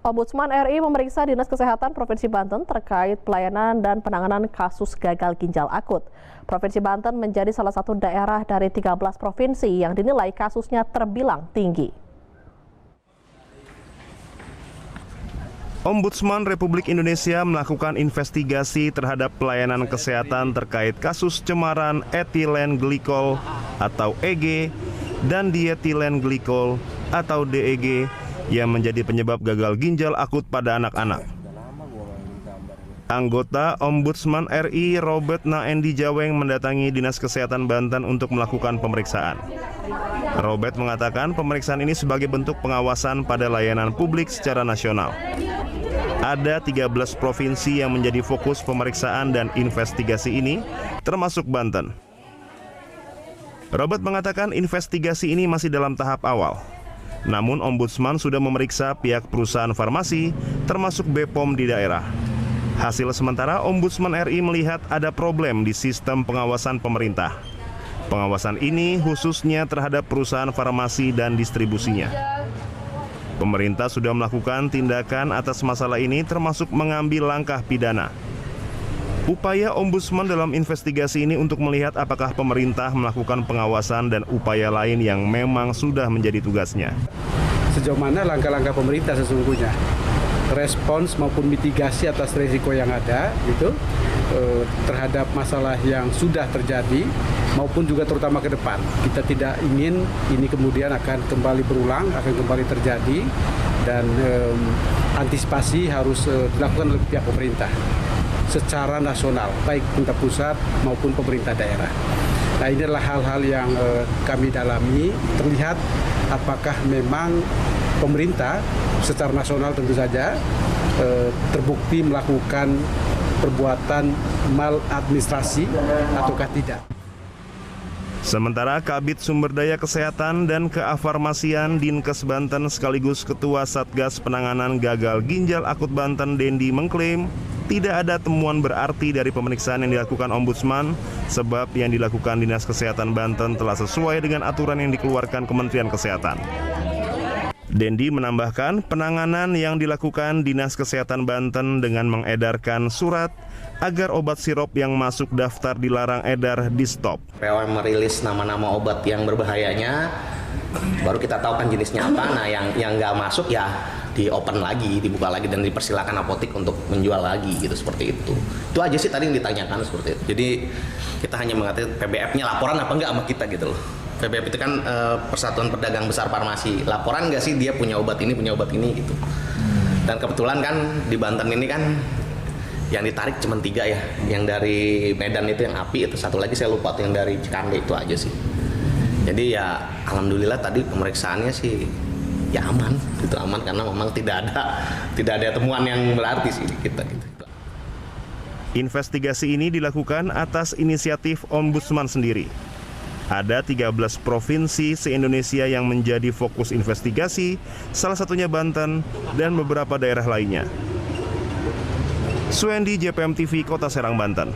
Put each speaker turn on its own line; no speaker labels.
Ombudsman RI memeriksa Dinas Kesehatan Provinsi Banten terkait pelayanan dan penanganan kasus gagal ginjal akut. Provinsi Banten menjadi salah satu daerah dari 13 provinsi yang dinilai kasusnya terbilang tinggi.
Ombudsman Republik Indonesia melakukan investigasi terhadap pelayanan kesehatan terkait kasus cemaran etilen glikol atau EG dan dietilen glikol atau DEG yang menjadi penyebab gagal ginjal akut pada anak-anak. Anggota Ombudsman RI Robert Naendi Jaweng mendatangi Dinas Kesehatan Banten untuk melakukan pemeriksaan. Robert mengatakan pemeriksaan ini sebagai bentuk pengawasan pada layanan publik secara nasional. Ada 13 provinsi yang menjadi fokus pemeriksaan dan investigasi ini, termasuk Banten. Robert mengatakan investigasi ini masih dalam tahap awal. Namun Ombudsman sudah memeriksa pihak perusahaan farmasi, termasuk BPOM di daerah. Hasil sementara, Ombudsman RI melihat ada problem di sistem pengawasan pemerintah. Pengawasan ini khususnya terhadap perusahaan farmasi dan distribusinya. Pemerintah sudah melakukan tindakan atas masalah ini, termasuk mengambil langkah pidana. Upaya Ombudsman dalam investigasi ini untuk melihat apakah pemerintah melakukan pengawasan dan upaya lain yang memang sudah menjadi tugasnya.
Sejauh mana langkah-langkah pemerintah sesungguhnya, respons maupun mitigasi atas risiko yang ada itu terhadap masalah yang sudah terjadi maupun juga terutama ke depan. Kita tidak ingin ini kemudian akan kembali berulang, akan kembali terjadi, dan antisipasi harus dilakukan oleh pihak pemerintah secara nasional, baik pemerintah pusat maupun pemerintah daerah. Nah, ini adalah hal-hal yang kami dalami, terlihat apakah memang pemerintah secara nasional tentu saja terbukti melakukan perbuatan maladministrasi ataukah tidak.
Sementara Kabid Sumber Daya Kesehatan dan Kefarmasian Dinkes Banten sekaligus Ketua Satgas Penanganan Gagal Ginjal Akut Banten Dendi mengklaim tidak ada temuan berarti dari pemeriksaan yang dilakukan Ombudsman, sebab yang dilakukan Dinas Kesehatan Banten telah sesuai dengan aturan yang dikeluarkan Kementerian Kesehatan. Dendi menambahkan penanganan yang dilakukan Dinas Kesehatan Banten dengan mengedarkan surat agar obat sirop yang masuk daftar dilarang edar di stop.
POM merilis nama-nama obat yang berbahayanya, baru kita tahu kan jenisnya apa. Nah, yang nggak masuk ya di open lagi, dibuka lagi, dan dipersilakan apotek untuk menjual lagi gitu, seperti itu. Itu aja sih tadi yang ditanyakan seperti itu. Jadi kita hanya mengatakan PBF-nya laporan apa enggak sama kita gitu loh. PBF itu kan Persatuan Pedagang Besar Farmasi. Laporan nggak sih dia punya obat ini gitu. Dan kebetulan kan di Banten ini kan yang ditarik cuma 3 ya. Yang dari Medan itu yang api, itu satu lagi saya lupa tuh yang dari Cikande, itu aja sih. Jadi ya alhamdulillah tadi pemeriksaannya sih ya aman, itu aman karena memang tidak ada temuan yang berarti sih kita gitu.
Investigasi ini dilakukan atas inisiatif Ombudsman sendiri. Ada 13 provinsi se-Indonesia yang menjadi fokus investigasi, salah satunya Banten dan beberapa daerah lainnya. Suendi, JPM TV, Kota Serang, Banten.